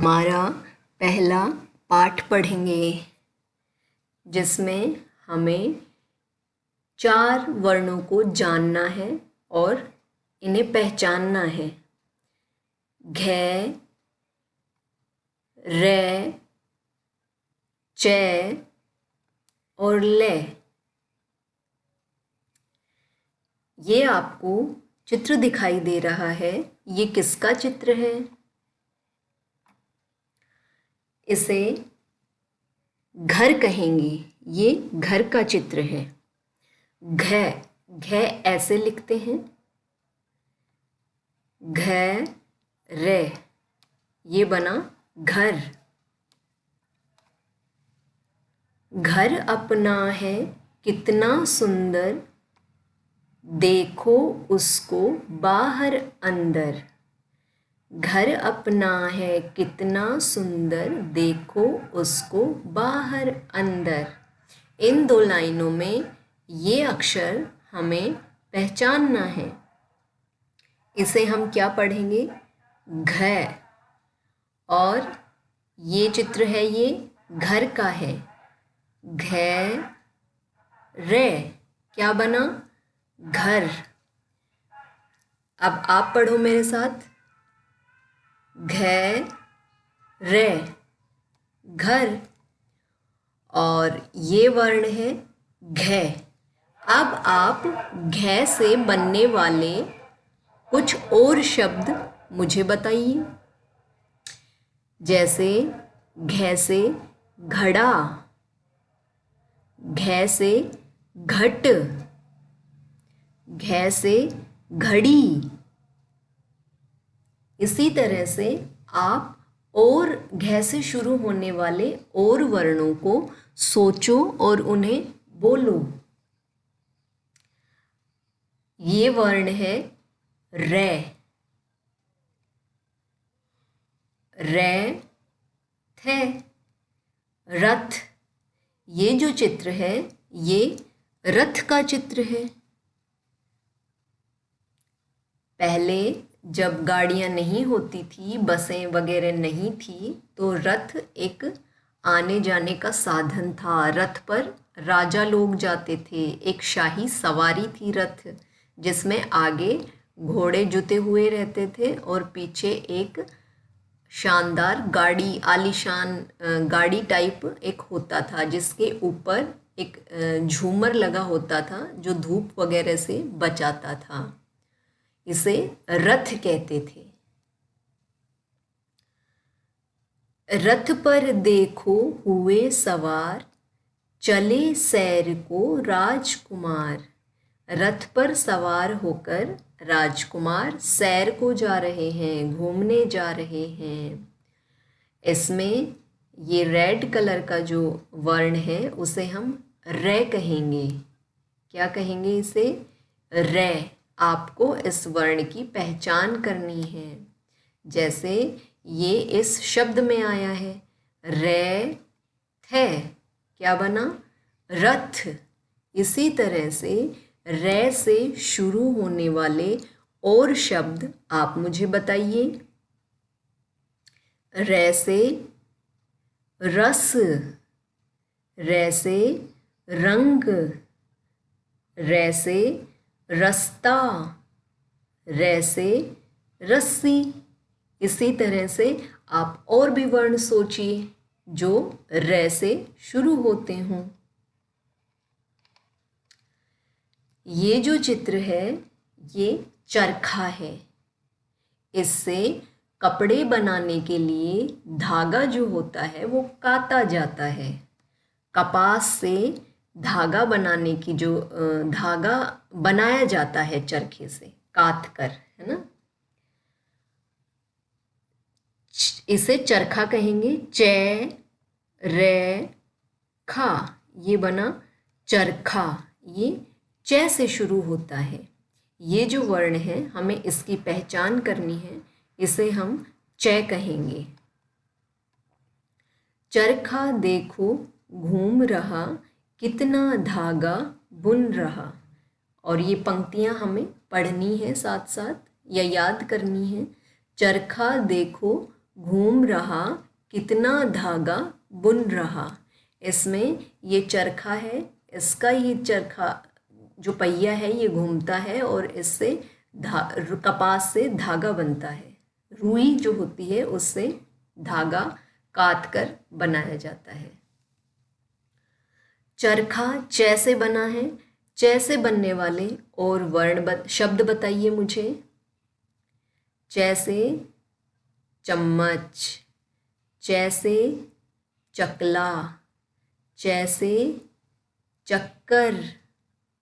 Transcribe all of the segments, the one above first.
हमारा पहला पाठ पढ़ेंगे जिसमें हमें 4 वर्णों को जानना है और इन्हें पहचानना है। घ, रै, चै और लै। ये आपको चित्र दिखाई दे रहा है, ये किसका चित्र है? इसे घर कहेंगे। ये घर का चित्र है। घ ऐसे लिखते हैं, घ रे, ये बना घर। घर अपना है कितना सुंदर, देखो उसको बाहर अंदर। घर अपना है कितना सुंदर, देखो उसको बाहर अंदर। इन 2 लाइनों में ये अक्षर हमें पहचानना है। इसे हम क्या पढ़ेंगे? घ। और ये चित्र है, ये घर का है। घ रे, क्या बना? घर। अब आप पढ़ो मेरे साथ। घ रे, घर। और ये वर्ण है घ। अब आप घ से बनने वाले कुछ और शब्द मुझे बताइए। जैसे घ से घड़ा, घ से घट, घ से घड़ी। इसी तरह से आप और घ से शुरू होने वाले और वर्णों को सोचो और उन्हें बोलो। ये वर्ण है रै। रै थे, रथ। ये जो चित्र है, ये रथ का चित्र है। पहले जब गाड़ियाँ नहीं होती थी, बसें वगैरह नहीं थी, तो रथ एक आने जाने का साधन था। रथ पर राजा लोग जाते थे। एक शाही सवारी थी रथ, जिसमें आगे घोड़े जुते हुए रहते थे और पीछे एक शानदार गाड़ी, आलीशान गाड़ी टाइप एक होता था, जिसके ऊपर एक झूमर लगा होता था जो धूप वगैरह से बचाता था। इसे रथ कहते थे। रथ पर देखो हुए सवार, चले सैर को राजकुमार। रथ पर सवार होकर राजकुमार सैर को जा रहे हैं, घूमने जा रहे हैं। इसमें ये रेड कलर का जो वर्ण है उसे हम रै कहेंगे। क्या कहेंगे इसे? रै। आपको इस वर्ण की पहचान करनी है। जैसे ये इस शब्द में आया है, रै थे, क्या बना? रथ। इसी तरह से रै से शुरू होने वाले और शब्द आप मुझे बताइए। रै से रस, रै से रंग, रै से रास्ता, रै से रस्सी। इसी तरह से आप और भी वर्ण सोचिए जो रै से शुरू होते हों। ये जो चित्र है, ये चरखा है। इससे कपड़े बनाने के लिए धागा जो होता है वो काता जाता है। कपास से धागा बनाने की जो धागा बनाया जाता है चरखे से काट कर, है ना? इसे चरखा कहेंगे। चै रै खा, ये बना चरखा। ये चै से शुरू होता है। ये जो वर्ण है हमें इसकी पहचान करनी है। इसे हम चै कहेंगे। चरखा देखो घूम रहा, कितना धागा बुन रहा। और ये पंक्तियाँ हमें पढ़नी है साथ साथ या याद करनी है। चरखा देखो घूम रहा कितना धागा बुन रहा। इसमें ये चरखा है, इसका ये चरखा जो पहिया है ये घूमता है और इससे कपास से धागा बनता है। रुई जो होती है उससे धागा काट कर बनाया जाता है। चरखा च से बना है। च से बनने वाले और शब्द बताइए मुझे। च से चम्मच, च से चकला, च से चक्कर।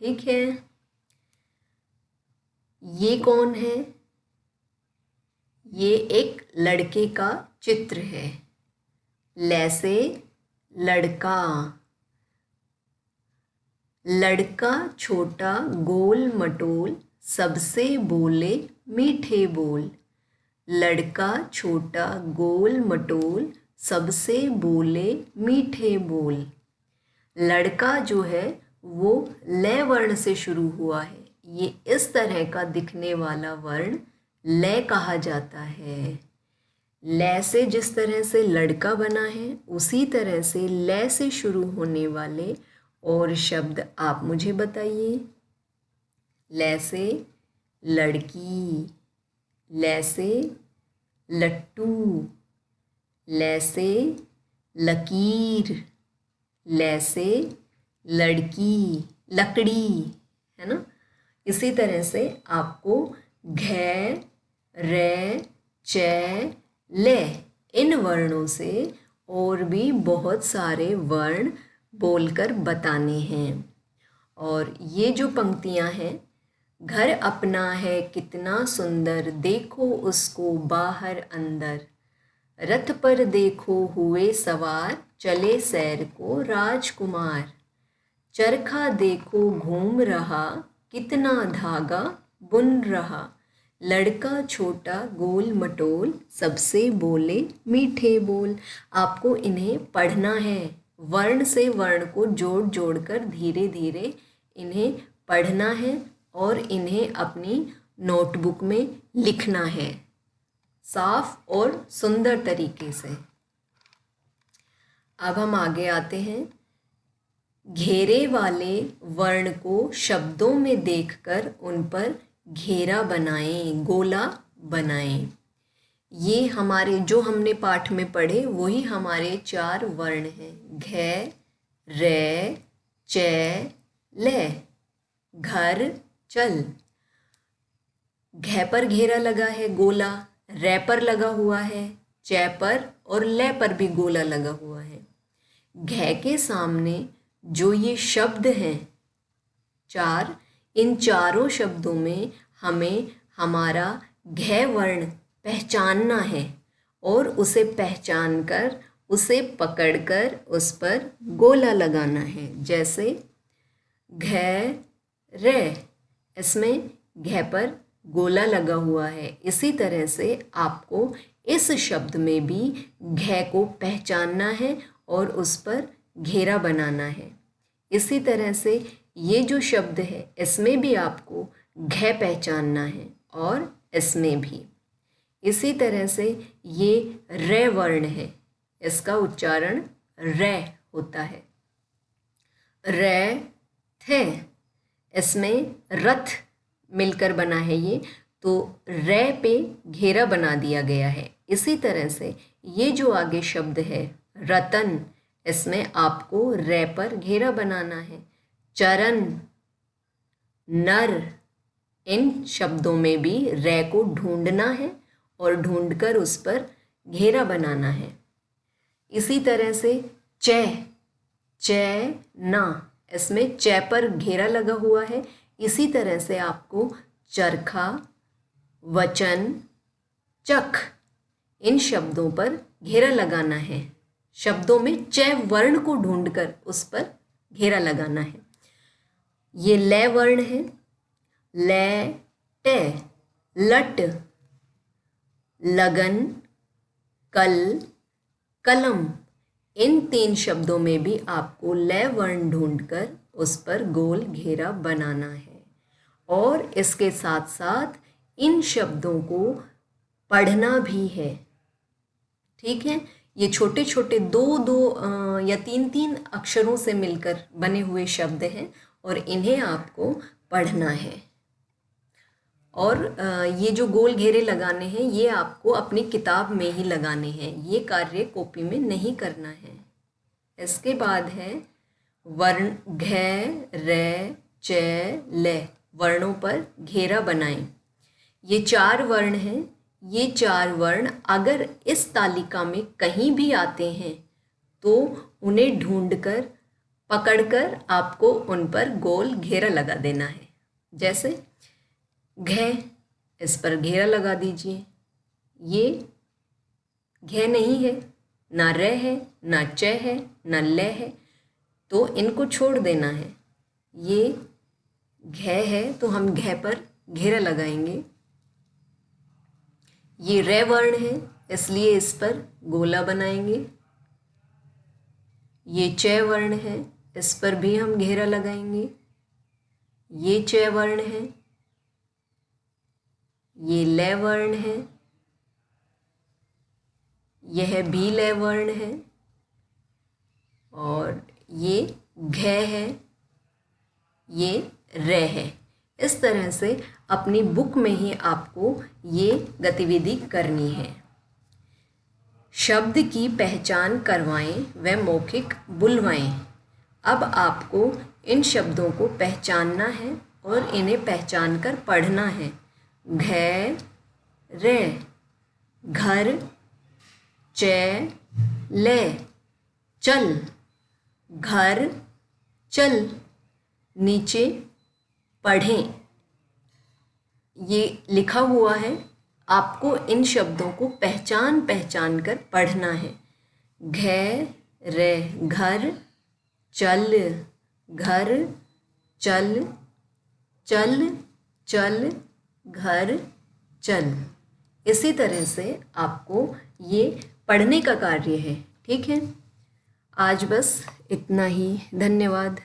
ठीक है, ये कौन है? ये एक लड़के का चित्र है। ल से लड़का, लड़का छोटा गोल मटोल सबसे बोले मीठे बोल। लड़का छोटा गोल मटोल सबसे बोले मीठे बोल। लड़का जो है वो ल वर्ण से शुरू हुआ है। ये इस तरह का दिखने वाला वर्ण ल कहा जाता है। ल से जिस तरह से लड़का बना है उसी तरह से ल से शुरू होने वाले और शब्द आप मुझे बताइए। ल से लड़की, ल से लट्टू, ल से लकीर, ल से लड़की, लकड़ी, है ना। इसी तरह से आपको घ, र, च, ल इन वर्णों से और भी बहुत सारे वर्ण बोलकर बताने हैं। और ये जो पंक्तियां हैं, घर अपना है कितना सुंदर देखो उसको बाहर अंदर। रथ पर देखो हुए सवार चले सैर को राजकुमार। चरखा देखो घूम रहा कितना धागा बुन रहा। लड़का छोटा गोल मटोल सबसे बोले मीठे बोल। आपको इन्हें पढ़ना है, वर्ण से वर्ण को जोड़ जोड़ कर धीरे धीरे इन्हें पढ़ना है और इन्हें अपनी नोटबुक में लिखना है साफ और सुंदर तरीके से। अब हम आगे आते हैं। घेरे वाले वर्ण को शब्दों में देखकर उन पर घेरा बनाएं, गोला बनाएं। ये हमारे जो हमने पाठ में पढ़े वही हमारे 4 वर्ण हैं। घ, र, च, ल। घर चल। घ पर घेरा लगा है गोला, र पर लगा हुआ है, च पर और ल पर भी गोला लगा हुआ है। घ के सामने जो ये शब्द हैं 4, इन चारों शब्दों में हमें हमारा घ वर्ण पहचानना है और उसे पहचान कर उसे पकड़कर उस पर गोला लगाना है। जैसे घ, र, इसमें घ पर गोला लगा हुआ है। इसी तरह से आपको इस शब्द में भी घ को पहचानना है और उस पर घेरा बनाना है। इसी तरह से ये जो शब्द है इसमें भी आपको घ पहचानना है और इसमें भी। इसी तरह से ये र वर्ण है, इसका उच्चारण र होता है। र, थ, इसमें रथ मिलकर बना है ये, तो र पे घेरा बना दिया गया है। इसी तरह से ये जो आगे शब्द है रतन, इसमें आपको र पर घेरा बनाना है। चरण, नर, इन शब्दों में भी र को ढूंढना है और ढूंढकर उस पर घेरा बनाना है। इसी तरह से च, ना, इसमें च पर घेरा लगा हुआ है। इसी तरह से आपको चरखा, वचन, चक, इन शब्दों पर घेरा लगाना है। शब्दों में च वर्ण को ढूंढकर उस पर घेरा लगाना है। ये ल वर्ण है। ल, ट, लट, लगन, कल, कलम, इन 3 शब्दों में भी आपको ल वर्ण ढूंढकर उस पर गोल घेरा बनाना है और इसके साथ साथ इन शब्दों को पढ़ना भी है। ठीक है। ये छोटे छोटे दो दो या तीन तीन अक्षरों से मिलकर बने हुए शब्द हैं और इन्हें आपको पढ़ना है। और ये जो गोल घेरे लगाने हैं ये आपको अपनी किताब में ही लगाने हैं, ये कार्य कॉपी में नहीं करना है। इसके बाद है वर्ण घ रे च ल, वर्णों पर घेरा बनाएं। ये 4 वर्ण हैं। ये 4 वर्ण अगर इस तालिका में कहीं भी आते हैं तो उन्हें ढूंढकर पकड़कर आपको उन पर गोल घेरा लगा देना है। जैसे घ, इस पर घेरा लगा दीजिए। ये घ नहीं है, ना र है, ना च है, ना ल है, तो इनको छोड़ देना है। ये घ है तो हम घ पर घेरा लगाएंगे। ये रे वर्ण है इसलिए इस पर गोला बनाएंगे। ये च वर्ण है, इस पर भी हम घेरा लगाएंगे। ये च वर्ण है, ये ल वर्ण है, यह भी ल वर्ण है, और ये घ है, ये र है। इस तरह से अपनी बुक में ही आपको ये गतिविधि करनी है। शब्द की पहचान करवाएं व मौखिक बुलवाएं। अब आपको इन शब्दों को पहचानना है और इन्हें पहचान कर पढ़ना है। घ रे, घर, च ले, चल, घर, चल। नीचे पढ़ें, ये लिखा हुआ है। आपको इन शब्दों को पहचान पहचान कर पढ़ना है। घ रे, घर, चल, घर, चल, चल, चल, घर, चल। इसी तरह से आपको ये पढ़ने का कार्य है। ठीक है, आज बस इतना ही। धन्यवाद।